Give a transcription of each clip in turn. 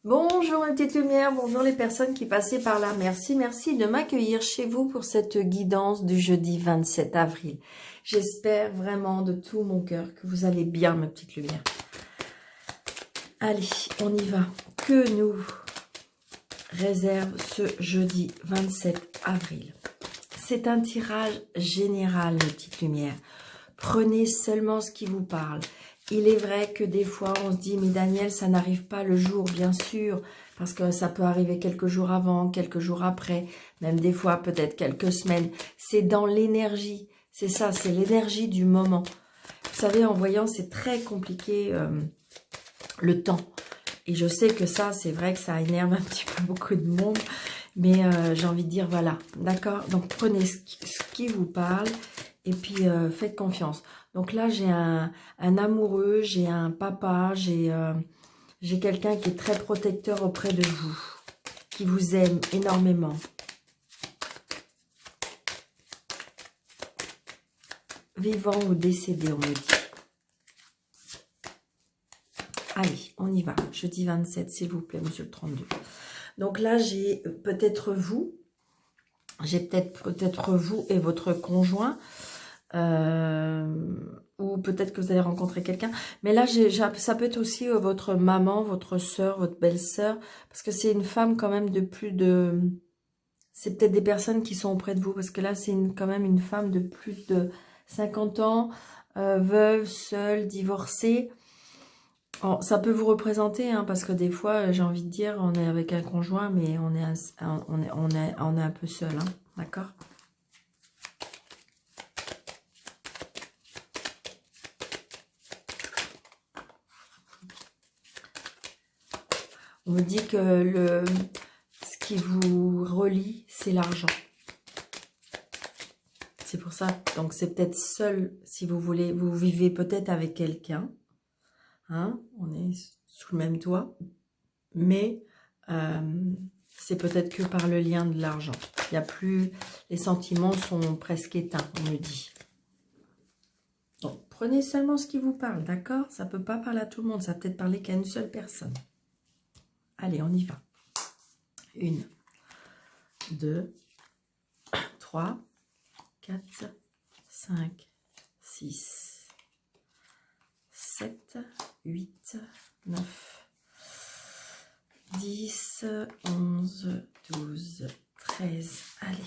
Bonjour mes petites lumières, bonjour les personnes qui passaient par là. Merci de m'accueillir chez vous pour cette guidance du jeudi 27 avril. J'espère vraiment de tout mon cœur que vous allez bien mes petites lumières. Allez, on y va. Que nous réserve ce jeudi 27 avril? C'est un tirage général mes petites lumières. Prenez seulement ce qui vous parle. Il est vrai que des fois, on se dit, mais Daniel, ça n'arrive pas le jour, bien sûr, parce que ça peut arriver quelques jours avant, quelques jours après, même des fois, peut-être quelques semaines. C'est dans l'énergie, c'est ça, c'est l'énergie du moment. Vous savez, en voyant, c'est très compliqué le temps. Et je sais que ça, c'est vrai que ça énerve un petit peu beaucoup de monde, mais j'ai envie de dire, voilà, d'accord? Donc, prenez ce qui vous parle. Et puis, faites confiance. Donc là, j'ai un amoureux, j'ai un papa, j'ai quelqu'un qui est très protecteur auprès de vous, qui vous aime énormément. Vivant ou décédé, on me dit. Allez, on y va. Jeudi 27, s'il vous plaît, monsieur le 32. Donc là, j'ai peut-être vous. J'ai peut-être vous et votre conjoint. Ou peut-être que vous allez rencontrer quelqu'un. Mais là, ça peut être aussi votre maman, votre soeur, votre belle-sœur. Parce que c'est une femme quand même de plus de... C'est peut-être des personnes qui sont auprès de vous. Parce que là, c'est quand même une femme de plus de 50 ans. Veuve, seule, divorcée. Alors, ça peut vous représenter. Hein, parce que des fois, j'ai envie de dire, on est avec un conjoint. Mais on est un peu seul. Hein, d'accord ? On me dit que ce qui vous relie, c'est l'argent. C'est pour ça. Donc, c'est peut-être seul, si vous voulez. Vous vivez peut-être avec quelqu'un. Hein, on est sous le même toit. Mais c'est peut-être que par le lien de l'argent. Il n'y a plus... Les sentiments sont presque éteints, on me dit. Donc, prenez seulement ce qui vous parle, d'accord? Ça ne peut pas parler à tout le monde. Ça peut peut-être parler qu'à une seule personne. Allez, on y va. 1, 2, 3, 4, 5, 6, 7, 8, 9, 10, 11, 12, 13. Allez.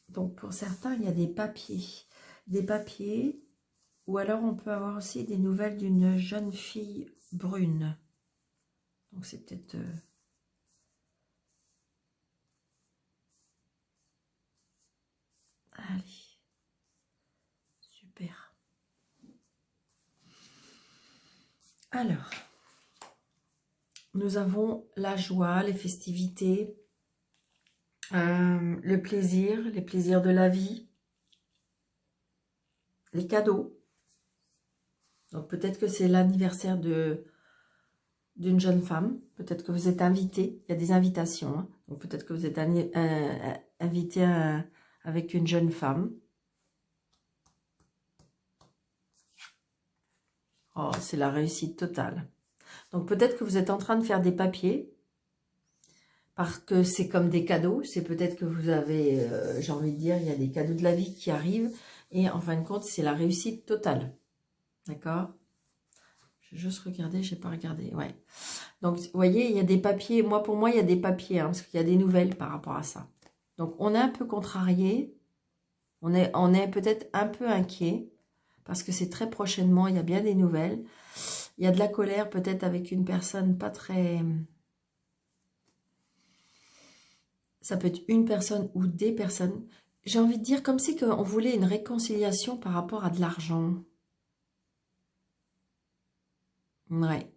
Donc, pour certains, il y a des papiers. Des papiers... Ou alors, on peut avoir aussi des nouvelles d'une jeune fille brune. Donc, c'est peut-être... Allez. Super. Alors, nous avons la joie, les festivités, le plaisir, les plaisirs de la vie, les cadeaux. Donc, peut-être que c'est l'anniversaire d'une jeune femme. Peut-être que vous êtes invité. Il y a des invitations. Hein. Donc, peut-être que vous êtes invité avec une jeune femme. Oh, c'est la réussite totale. Donc, peut-être que vous êtes en train de faire des papiers. Parce que c'est comme des cadeaux. C'est peut-être que vous avez, j'ai envie de dire, il y a des cadeaux de la vie qui arrivent. Et en fin de compte, c'est la réussite totale. D'accord? Je vais juste regarder, je n'ai pas regardé. Ouais. Donc, vous voyez, il y a des papiers. Pour moi, il y a des papiers, hein, parce qu'il y a des nouvelles par rapport à ça. Donc, on est un peu contrarié. On est peut-être un peu inquiet, parce que c'est très prochainement, il y a bien des nouvelles. Il y a de la colère, peut-être avec une personne pas très... Ça peut être une personne ou des personnes. J'ai envie de dire comme si on voulait une réconciliation par rapport à de l'argent. Ouais.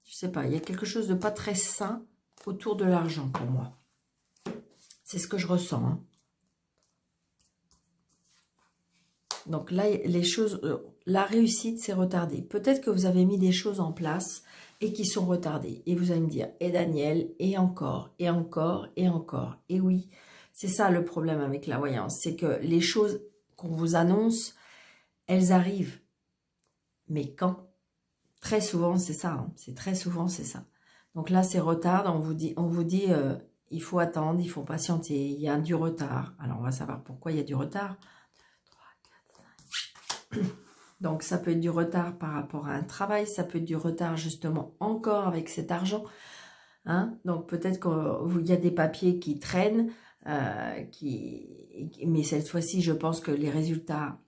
Je sais pas, il y a quelque chose de pas très sain autour de l'argent pour moi. C'est ce que je ressens. Hein. Donc là, les choses, la réussite, c'est retardé. Peut-être que vous avez mis des choses en place et qui sont retardées. Et vous allez me dire, et Daniel, et encore, et encore, et encore. Et oui, c'est ça le problème avec la voyance. C'est que les choses qu'on vous annonce, elles arrivent. Mais quand? Très souvent, c'est ça. Hein. C'est très souvent, c'est ça. Donc là, c'est retard. On vous dit il faut attendre, il faut patienter. Il y a du retard. Alors, on va savoir pourquoi il y a du retard. 3, 4, 5. Donc, ça peut être du retard par rapport à un travail. Ça peut être du retard, justement, encore avec cet argent. Hein? Donc, peut-être qu'il y a des papiers qui traînent. Mais cette fois-ci, je pense que les résultats...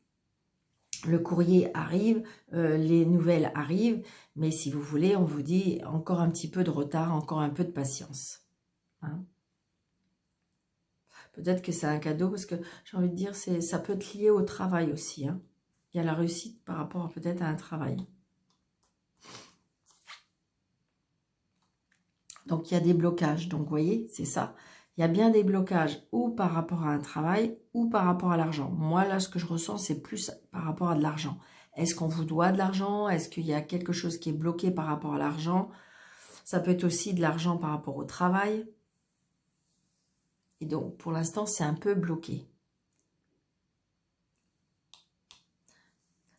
Le courrier arrive, les nouvelles arrivent, mais si vous voulez, on vous dit encore un petit peu de retard, encore un peu de patience. Hein. Peut-être que c'est un cadeau, parce que j'ai envie de dire, ça peut être lié au travail aussi. Hein. Il y a la réussite par rapport peut-être à un travail. Donc, il y a des blocages. Donc, vous voyez, c'est ça. Il y a bien des blocages ou par rapport à un travail ou par rapport à l'argent. Moi, là, ce que je ressens, c'est plus par rapport à de l'argent. Est-ce qu'on vous doit de l'argent? Est-ce qu'il y a quelque chose qui est bloqué par rapport à l'argent? Ça peut être aussi de l'argent par rapport au travail. Et donc, pour l'instant, c'est un peu bloqué.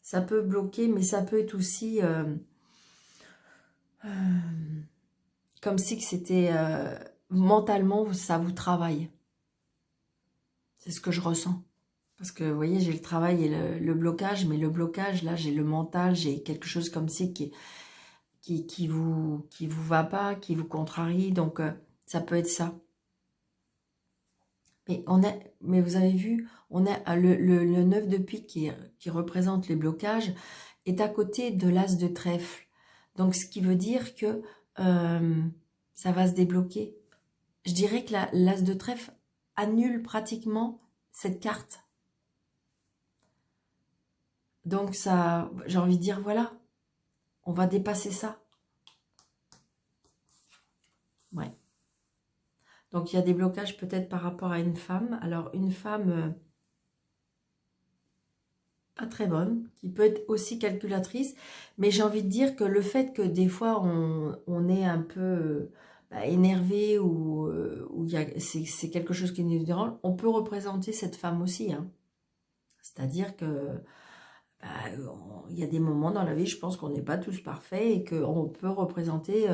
Ça peut bloquer, mais ça peut être aussi comme si c'était mentalement, ça vous travaille. C'est ce que je ressens. Parce que, vous voyez, j'ai le travail et le blocage, mais le blocage, là, j'ai le mental, j'ai quelque chose comme si qui vous va pas, qui vous contrarie, donc ça peut être ça. Mais vous avez vu, on a le 9 de pique qui représente les blocages, est à côté de l'as de trèfle. Donc, ce qui veut dire que ça va se débloquer. Je dirais que l'as de trèfle annule pratiquement cette carte. Donc, ça, j'ai envie de dire, voilà, on va dépasser ça. Ouais. Donc, il y a des blocages peut-être par rapport à une femme. Alors, une femme pas très bonne, qui peut être aussi calculatrice. Mais j'ai envie de dire que le fait que des fois, on est un peu énervé ou c'est quelque chose qui nous dérange, on peut représenter cette femme aussi. Hein. C'est-à-dire que il y a des moments dans la vie, je pense qu'on n'est pas tous parfaits et qu'on peut représenter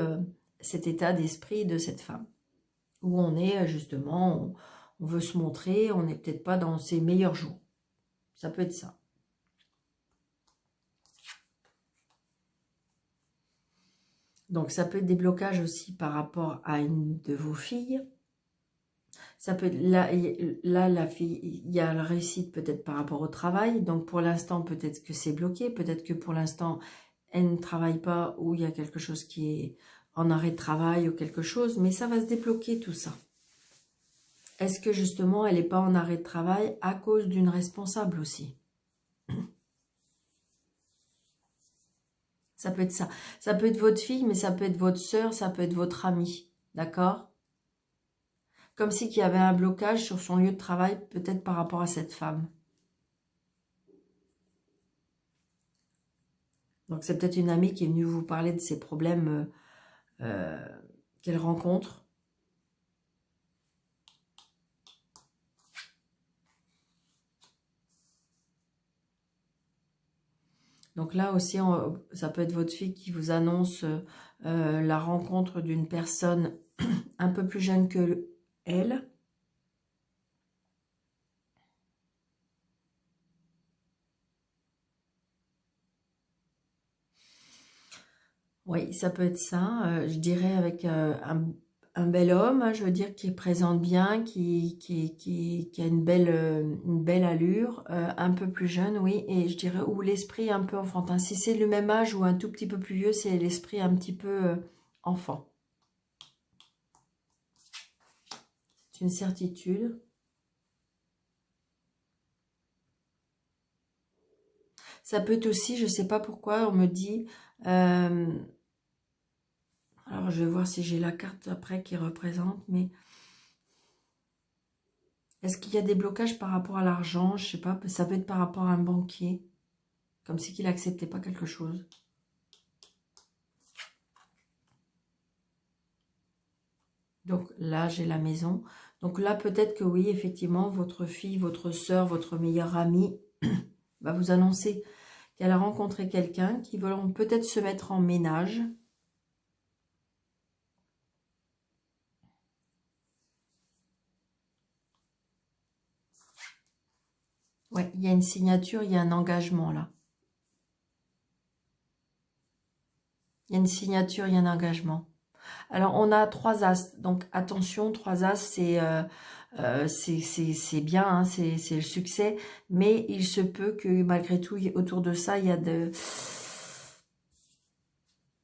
cet état d'esprit de cette femme. Où on est justement, on veut se montrer, on n'est peut-être pas dans ses meilleurs jours. Ça peut être ça. Donc ça peut être des blocages aussi par rapport à une de vos filles. Ça peut être, là la fille, il y a la réussite peut-être par rapport au travail. Donc pour l'instant, peut-être que c'est bloqué. Peut-être que pour l'instant, elle ne travaille pas ou il y a quelque chose qui est en arrêt de travail ou quelque chose. Mais ça va se débloquer tout ça. Est-ce que justement, elle n'est pas en arrêt de travail à cause d'une responsable aussi? Ça peut être ça. Ça peut être votre fille, mais ça peut être votre sœur, ça peut être votre amie. D'accord? Comme si il y avait un blocage sur son lieu de travail, peut-être par rapport à cette femme. Donc c'est peut-être une amie qui est venue vous parler de ses problèmes qu'elle rencontre. Donc là aussi, ça peut être votre fille qui vous annonce la rencontre d'une personne un peu plus jeune que elle. Oui, ça peut être ça. Je dirais avec un bel homme, hein, je veux dire, qui présente bien, qui a une belle allure, un peu plus jeune, oui, et je dirais, ou l'esprit un peu enfantin. Si c'est le même âge ou un tout petit peu plus vieux, c'est l'esprit un petit peu enfant. C'est une certitude. Ça peut être aussi, je ne sais pas pourquoi, on me dit... alors, je vais voir si j'ai la carte après qui représente, mais... Est-ce qu'il y a des blocages par rapport à l'argent? Je sais pas, ça peut être par rapport à un banquier. Comme si qu'il n'acceptait pas quelque chose. Donc là, j'ai la maison. Donc là, peut-être que oui, effectivement, votre fille, votre soeur, votre meilleure amie va vous annoncer qu'elle a rencontré quelqu'un qui va peut-être se mettre en ménage. Ouais, il y a une signature, il y a un engagement là. Il y a une signature, il y a un engagement. Alors, on a 3 as, donc attention, 3 as, c'est bien, hein, c'est le succès, mais il se peut que malgré tout, autour de ça, il y a de...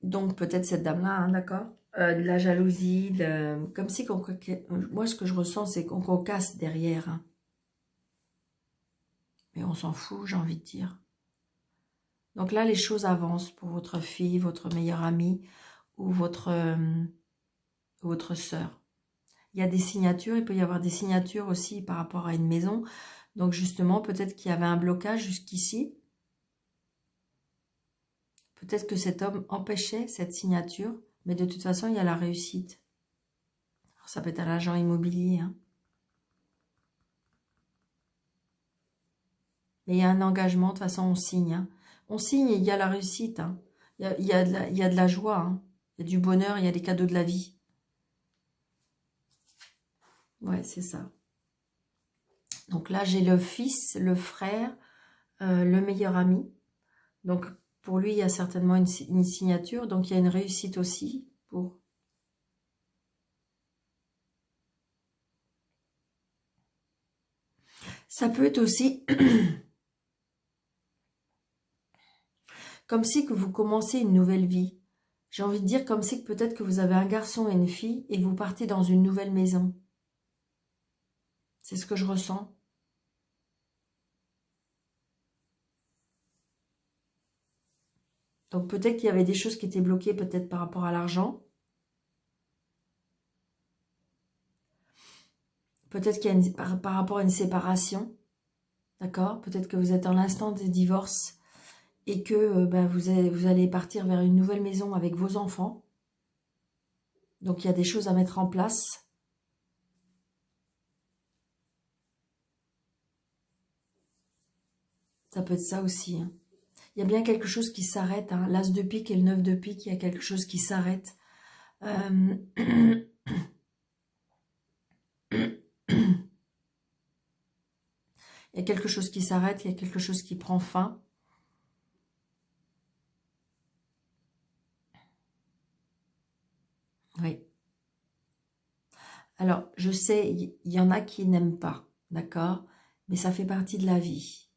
Donc, peut-être cette dame-là, hein, d'accord, de la jalousie, comme si, moi, ce que je ressens, c'est qu'on casse derrière. Hein. Mais on s'en fout, j'ai envie de dire. Donc là, les choses avancent pour votre fille, votre meilleure amie ou votre sœur. Il y a des signatures, il peut y avoir des signatures aussi par rapport à une maison. Donc justement, peut-être qu'il y avait un blocage jusqu'ici. Peut-être que cet homme empêchait cette signature, mais de toute façon, il y a la réussite. Alors, ça peut être un agent immobilier. Hein. Mais il y a un engagement, de toute façon, on signe. Hein. On signe et il y a la réussite. Hein. Il y a de la joie. Hein. Il y a du bonheur, il y a des cadeaux de la vie. Ouais, c'est ça. Donc là, j'ai le fils, le frère, le meilleur ami. Donc, pour lui, il y a certainement une signature. Donc, il y a une réussite aussi pour... Ça peut être aussi comme si que vous commencez une nouvelle vie. J'ai envie de dire comme si que peut-être que vous avez un garçon et une fille et vous partez dans une nouvelle maison. C'est ce que je ressens. Donc, peut-être qu'il y avait des choses qui étaient bloquées, peut-être par rapport à l'argent. Peut-être qu'il y a par rapport à une séparation. D'accord? Peut-être que vous êtes dans l'instant des divorces et que vous allez partir vers une nouvelle maison avec vos enfants. Donc, il y a des choses à mettre en place. Ça peut être ça aussi. Hein. Il y a bien quelque chose qui s'arrête. Hein. L'as de pique et le 9 de pique, il y a quelque chose qui s'arrête. Il y a quelque chose qui s'arrête, il y a quelque chose qui prend fin. Oui. Alors, je sais, il y en a qui n'aiment pas, d'accord? Mais ça fait partie de la vie.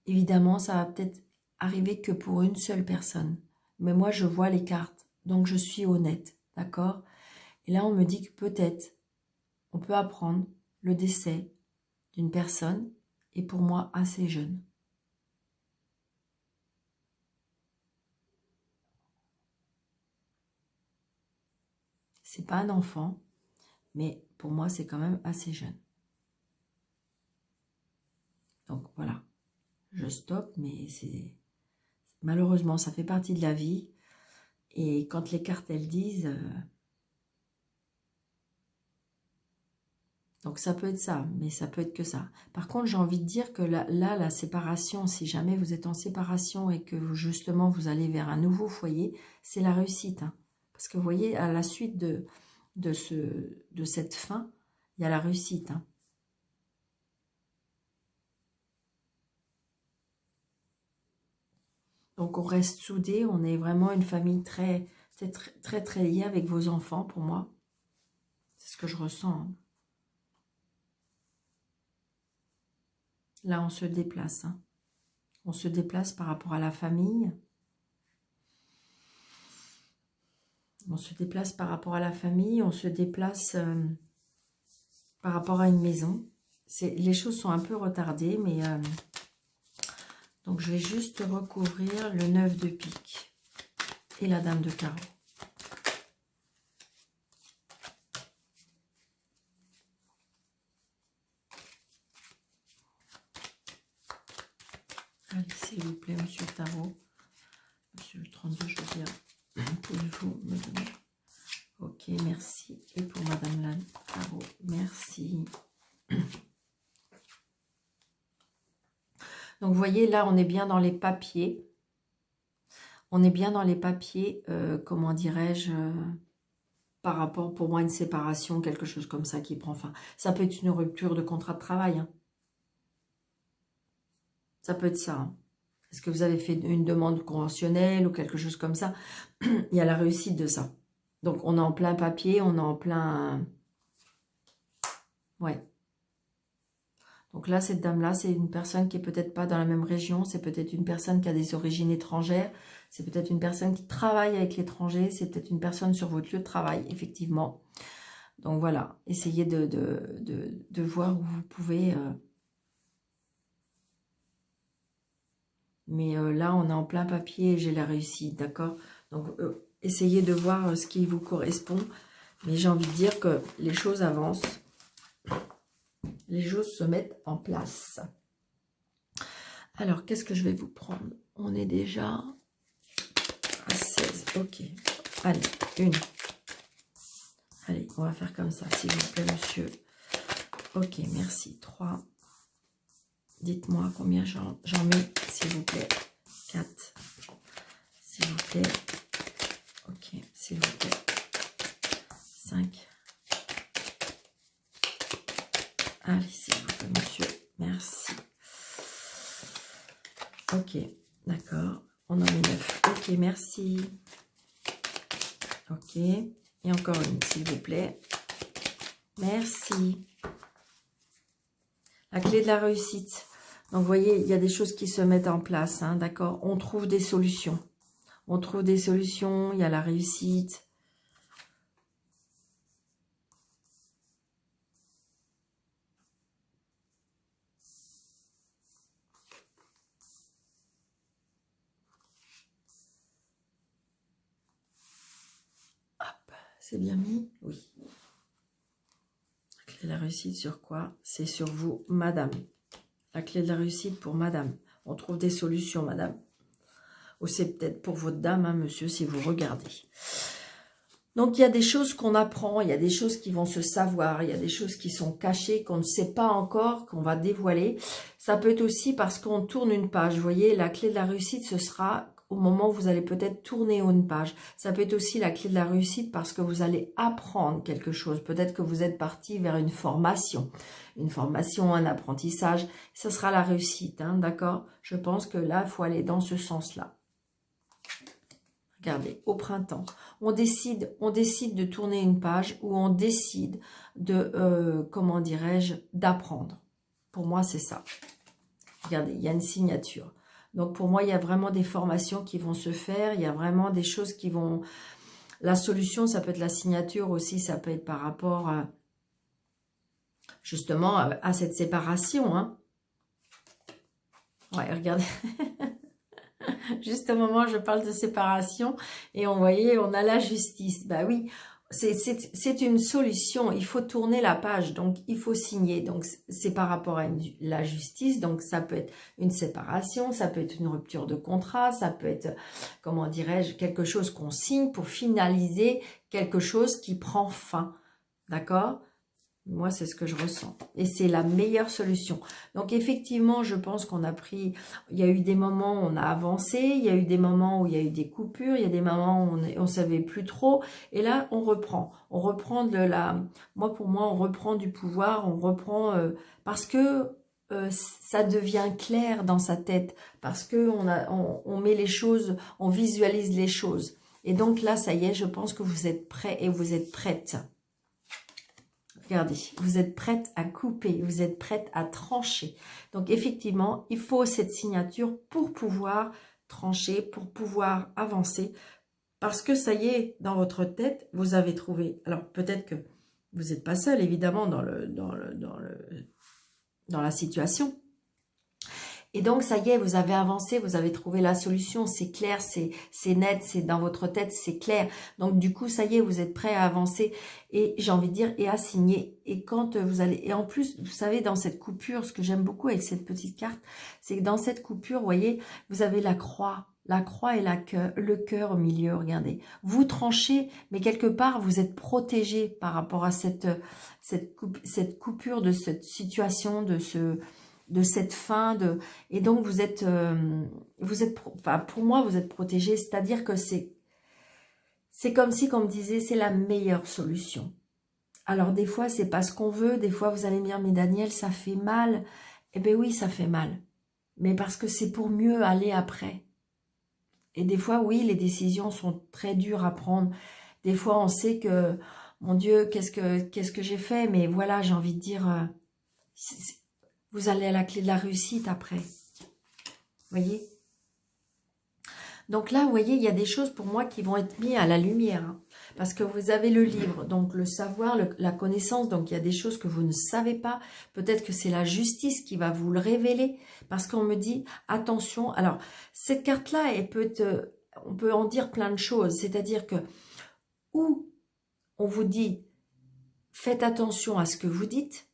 Évidemment, ça va peut-être arriver que pour une seule personne. Mais moi, je vois les cartes, donc je suis honnête, d'accord? Et là, on me dit que peut-être, on peut apprendre le décès d'une personne, et pour moi, assez jeune. C'est pas un enfant, mais pour moi, c'est quand même assez jeune. Donc voilà, je stoppe, mais c'est malheureusement, ça fait partie de la vie. Et quand les cartes, elles disent... donc ça peut être ça, mais ça peut être que ça. Par contre, j'ai envie de dire que là, la séparation, si jamais vous êtes en séparation et que justement vous allez vers un nouveau foyer, c'est la réussite. Hein. Parce que vous voyez, à la suite de cette fin, il y a la réussite. Hein. Donc on reste soudés, on est vraiment une famille très, très, très liée avec vos enfants pour moi. C'est ce que je ressens. Hein. Là, on se déplace. Hein. On se déplace par rapport à la famille. On se déplace par rapport à la famille. On se déplace par rapport à une maison. Les choses sont un peu retardées, mais... donc, je vais juste recouvrir le 9 de pique et la dame de carreau. Allez, s'il vous plaît, monsieur Tarot. Monsieur le 32, je veux dire, pouvez-vous me donner? Ok, merci. Et pour madame la Tarot, merci. Donc, vous voyez, là, on est bien dans les papiers. On est bien dans les papiers, comment dirais-je, par rapport, pour moi, à une séparation, quelque chose comme ça qui prend fin. Ça peut être une rupture de contrat de travail. Hein. Ça peut être ça. Hein. Est-ce que vous avez fait une demande conventionnelle ou quelque chose comme ça? Il y a la réussite de ça. Donc, on est en plein papier, on est en plein... Ouais. Donc là, cette dame-là, c'est une personne qui est peut-être pas dans la même région. C'est peut-être une personne qui a des origines étrangères. C'est peut-être une personne qui travaille avec l'étranger. C'est peut-être une personne sur votre lieu de travail, effectivement. Donc voilà, essayez de voir où vous pouvez... Mais là, on est en plein papier et j'ai la réussite, d'accord? Donc, essayez de voir ce qui vous correspond. Mais j'ai envie de dire que les choses avancent. Les choses se mettent en place. Alors, qu'est-ce que je vais vous prendre? On est déjà à 16. Ok. Allez, une. Allez, on va faire comme ça, s'il vous plaît, monsieur. Ok, merci. 3. Dites-moi combien j'en mets, s'il vous plaît. 4. S'il vous plaît. Ok, s'il vous plaît. 5. Allez, s'il vous plaît, monsieur. Merci. Ok, d'accord. On en met 9. Ok, merci. Ok. Et encore une, s'il vous plaît. Merci. La clé de la réussite. Donc, vous voyez, il y a des choses qui se mettent en place, hein, d'accord? On trouve des solutions. On trouve des solutions, il y a la réussite. Hop, c'est bien mis? Oui. La clé de la réussite sur quoi? C'est sur vous, madame. La clé de la réussite pour madame. On trouve des solutions, madame. Ou c'est peut-être pour votre dame, hein, monsieur, si vous regardez. Donc, il y a des choses qu'on apprend, il y a des choses qui vont se savoir, il y a des choses qui sont cachées, qu'on ne sait pas encore, qu'on va dévoiler. Ça peut être aussi parce qu'on tourne une page. Vous voyez, la clé de la réussite, ce sera au moment où vous allez peut-être tourner une page. Ça peut être aussi la clé de la réussite parce que vous allez apprendre quelque chose. Peut-être que vous êtes parti vers une formation, un apprentissage. Ce sera la réussite, hein, d'accord? Je pense que là, il faut aller dans ce sens-là. Regardez, au printemps, on décide de tourner une page ou on décide de, comment dirais-je, d'apprendre. Pour moi, c'est ça. Regardez, il y a une signature. Donc, pour moi, il y a vraiment des formations qui vont se faire. Il y a vraiment des choses qui vont... La solution, ça peut être la signature aussi. Ça peut être par rapport, justement, à cette séparation. Hein. Ouais, regardez. Juste au moment où je parle de séparation, et on voyait, on a la justice. Bah oui, c'est une solution. Il faut tourner la page, donc il faut signer. Donc c'est par rapport à la justice. Donc ça peut être une séparation, ça peut être une rupture de contrat, ça peut être, comment dirais-je, quelque chose qu'on signe pour finaliser quelque chose qui prend fin. D'accord ? Moi, c'est ce que je ressens. Et c'est la meilleure solution. Donc, effectivement, je pense qu'on a pris... Il y a eu des moments où on a avancé. Il y a eu des moments où il y a eu des coupures. Il y a des moments où on ne savait plus trop. Et là, on reprend. On reprend de la... Pour moi, on reprend du pouvoir. On reprend... parce que ça devient clair dans sa tête. Parce que on met les choses... On visualise les choses. Et donc là, ça y est, je pense que vous êtes prêts et vous êtes prêtes. Regardez, vous êtes prête à couper, vous êtes prête à trancher. Donc, effectivement, il faut cette signature pour pouvoir trancher, pour pouvoir avancer. Parce que ça y est, dans votre tête, vous avez trouvé. Alors, peut-être que vous n'êtes pas seul, évidemment, dans la situation. Et donc, ça y est, vous avez avancé, vous avez trouvé la solution, c'est clair, c'est net, c'est dans votre tête, c'est clair. Donc, du coup, ça y est, vous êtes prêt à avancer et j'ai envie de dire, et à signer. Et quand vous allez... Et en plus, vous savez, dans cette coupure, ce que j'aime beaucoup avec cette petite carte, c'est que dans cette coupure, vous voyez, vous avez la croix et le cœur au milieu, regardez. Vous tranchez, mais quelque part, vous êtes protégé par rapport à cette coupure de cette situation, de ce... de cette fin. Et donc, enfin, pour moi, vous êtes protégé. C'est-à-dire que c'est comme si, comme disait, c'est la meilleure solution. Alors, des fois, c'est pas ce qu'on veut. Des fois, vous allez me dire, mais Daniel, ça fait mal. Eh bien oui, ça fait mal. Mais parce que c'est pour mieux aller après. Et des fois, oui, les décisions sont très dures à prendre. Des fois, on sait que, mon Dieu, qu'est-ce que j'ai fait? Mais voilà, j'ai envie de dire, vous allez à la clé de la réussite après. Vous voyez? Donc là, vous voyez, il y a des choses pour moi qui vont être mises à la lumière. Hein, parce que vous avez le livre, donc le savoir, la connaissance. Donc il y a des choses que vous ne savez pas. Peut-être que c'est la justice qui va vous le révéler. Parce qu'on me dit, attention. Alors, cette carte-là, on peut en dire plein de choses. C'est-à-dire que, où on vous dit, faites attention à ce que vous dites.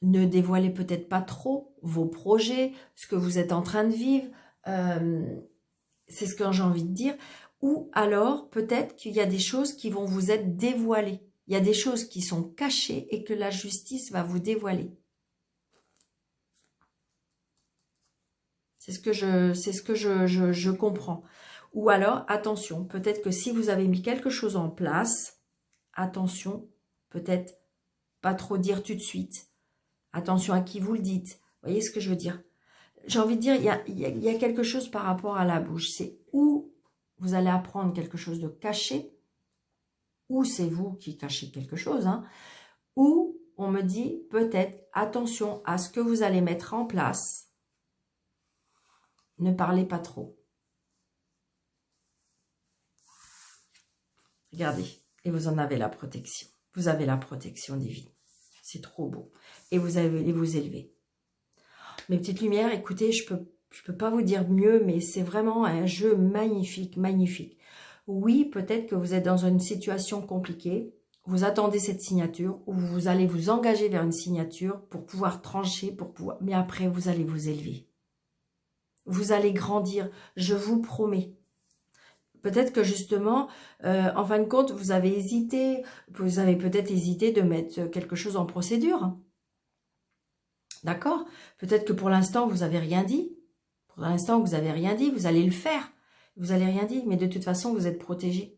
Ne dévoilez peut-être pas trop vos projets, ce que vous êtes en train de vivre. C'est ce que j'ai envie de dire. Ou alors, peut-être qu'il y a des choses qui vont vous être dévoilées. Il y a des choses qui sont cachées et que la justice va vous dévoiler. C'est ce que je comprends. Ou alors, attention, peut-être que si vous avez mis quelque chose en place, attention, peut-être pas trop dire tout de suite. Attention à qui vous le dites. Vous voyez ce que je veux dire? J'ai envie de dire, il y a quelque chose par rapport à la bouche. C'est où vous allez apprendre quelque chose de caché, ou c'est vous qui cachez quelque chose, hein, ou on me dit peut-être attention à ce que vous allez mettre en place. Ne parlez pas trop. Regardez, et vous en avez la protection. Vous avez la protection divine. C'est trop beau. Et vous allez vous élever. Mes petites lumières, écoutez, je peux pas vous dire mieux, mais c'est vraiment un jeu magnifique, magnifique. Oui, peut-être que vous êtes dans une situation compliquée, vous attendez cette signature, ou vous allez vous engager vers une signature pour pouvoir trancher, mais après vous allez vous élever. Vous allez grandir, je vous promets. Peut-être que justement, en fin de compte, vous avez peut-être hésité de mettre quelque chose en procédure. D'accord? Peut-être que pour l'instant, vous n'avez rien dit. Pour l'instant, vous n'avez rien dit, vous allez le faire. Vous n'allez rien dire, mais de toute façon, vous êtes protégé.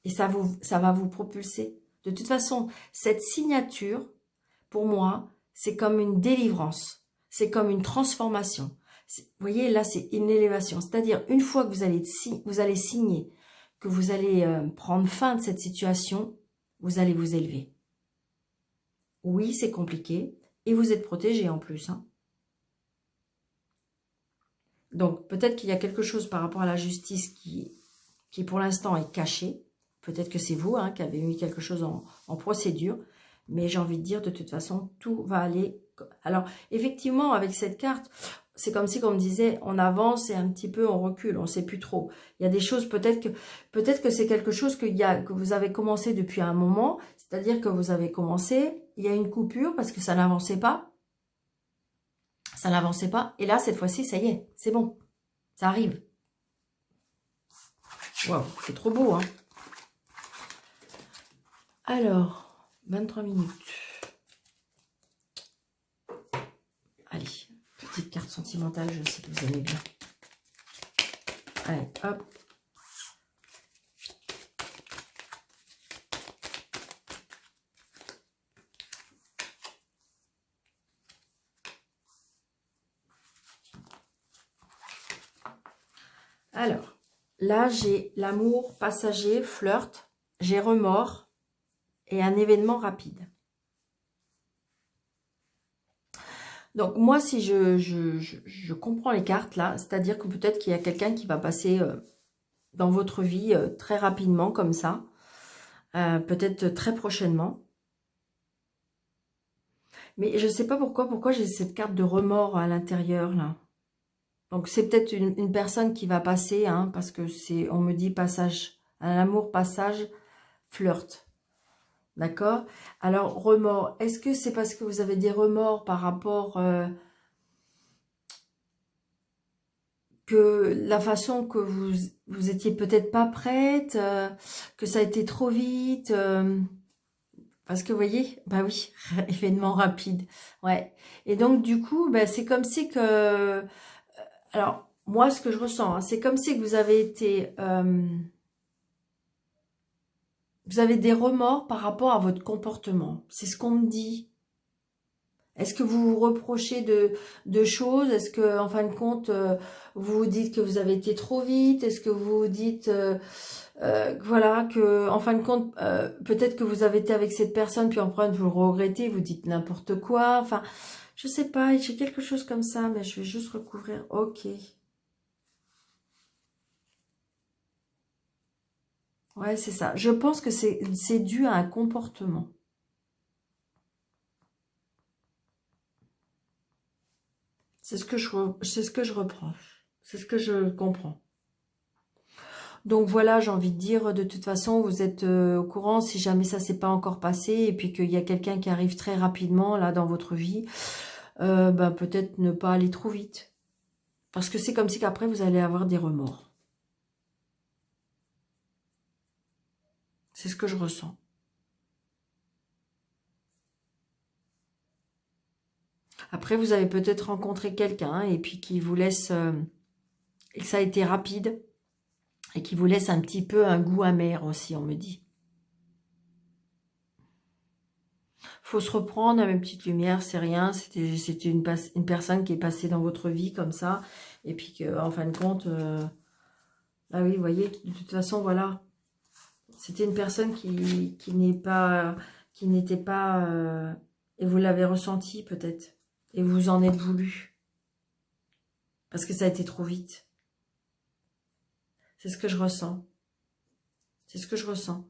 Et ça va vous propulser. De toute façon, cette signature, pour moi, c'est comme une délivrance. C'est comme une transformation. Vous voyez, là, c'est une élévation. C'est-à-dire, une fois que vous allez signer, que vous allez prendre fin de cette situation, vous allez vous élever. Oui, c'est compliqué. Et vous êtes protégé en plus. Hein. Donc, peut-être qu'il y a quelque chose par rapport à la justice qui pour l'instant est caché. Peut-être que c'est vous hein, qui avez mis quelque chose en procédure. Mais j'ai envie de dire, de toute façon, tout va aller. Alors, effectivement, avec cette carte, c'est comme si, comme on disait, on avance et un petit peu on recule. On ne sait plus trop. Il y a des choses, peut-être que c'est quelque chose que vous avez commencé depuis un moment. C'est-à-dire que vous avez commencé, il y a une coupure parce que ça n'avançait pas. Ça n'avançait pas. Et là, cette fois-ci, ça y est, c'est bon. Ça arrive. Waouh, c'est trop beau, hein. Alors, 23 minutes. Allez, petite carte sentimentale, je sais que vous aimez bien. Allez, hop. Alors, là, j'ai l'amour passager, flirt, j'ai remords et un événement rapide. Donc, moi, si je comprends les cartes, là, c'est-à-dire que peut-être qu'il y a quelqu'un qui va passer dans votre vie très rapidement, comme ça, peut-être très prochainement. Mais je ne sais pas pourquoi j'ai cette carte de remords à l'intérieur, là. Donc, c'est peut-être une personne qui va passer, hein, parce que on me dit passage, un amour, passage, flirt. D'accord? Alors, remords, est-ce que c'est parce que vous avez des remords par rapport que la façon que vous étiez peut-être pas prête, que ça a été trop vite Parce que vous voyez, bah oui, événement rapide. Ouais. Et donc du coup, bah, c'est comme si que... Alors, moi, ce que je ressens, hein, c'est comme si que vous avez été... vous avez des remords par rapport à votre comportement. C'est ce qu'on me dit. Est-ce que vous vous reprochez de choses? Est-ce que, en fin de compte, vous vous dites que vous avez été trop vite? Est-ce que vous vous dites, voilà, que, en fin de compte, peut-être que vous avez été avec cette personne, puis en fin de vous le regrettez, vous dites n'importe quoi. Enfin, je sais pas, j'ai quelque chose comme ça, mais je vais juste recouvrir. Ok. Ouais, c'est ça. Je pense que c'est dû à un comportement. C'est ce que je reprends. C'est ce que je comprends. Donc voilà, j'ai envie de dire, de toute façon, vous êtes au courant si jamais ça s'est pas encore passé et puis qu'il y a quelqu'un qui arrive très rapidement là dans votre vie, ben, peut-être ne pas aller trop vite. Parce que c'est comme si qu'après vous allez avoir des remords. C'est ce que je ressens. Après, vous avez peut-être rencontré quelqu'un et puis qui vous laisse, et que ça a été rapide et qui vous laisse un petit peu un goût amer aussi, on me dit. Faut se reprendre à mes petites lumières, c'est rien, c'était une personne qui est passée dans votre vie comme ça, et puis que, en fin de compte, ah oui, vous voyez, de toute façon, voilà, c'était une personne qui n'était pas, et vous l'avez ressenti peut-être, et vous en êtes voulu, parce que ça a été trop vite. C'est ce que je ressens. C'est ce que je ressens.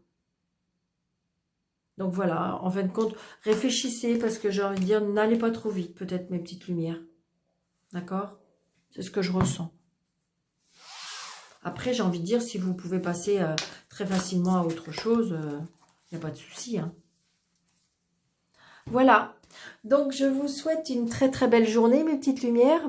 Donc voilà, en fin de compte, réfléchissez, parce que j'ai envie de dire, n'allez pas trop vite, peut-être, mes petites lumières. D'accord? C'est ce que je ressens. Après, j'ai envie de dire, si vous pouvez passer très facilement à autre chose, il n'y a pas de souci. Hein. Voilà. Donc, je vous souhaite une très très belle journée, mes petites lumières.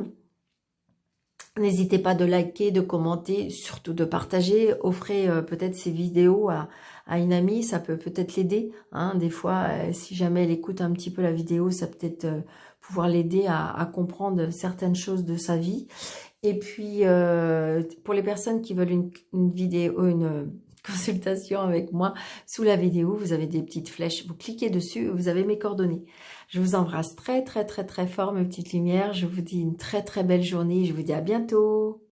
N'hésitez pas de liker, de commenter, surtout de partager. Offrez peut-être ces vidéos à une amie, ça peut peut-être l'aider. Hein. Des fois, si jamais elle écoute un petit peu la vidéo, ça peut-être pouvoir l'aider à comprendre certaines choses de sa vie. Et puis, pour les personnes qui veulent une vidéo, une consultation avec moi, sous la vidéo, vous avez des petites flèches. Vous cliquez dessus, vous avez mes coordonnées. Je vous embrasse très, très, très, très fort, mes petites lumières. Je vous dis une très, très belle journée. Je vous dis à bientôt.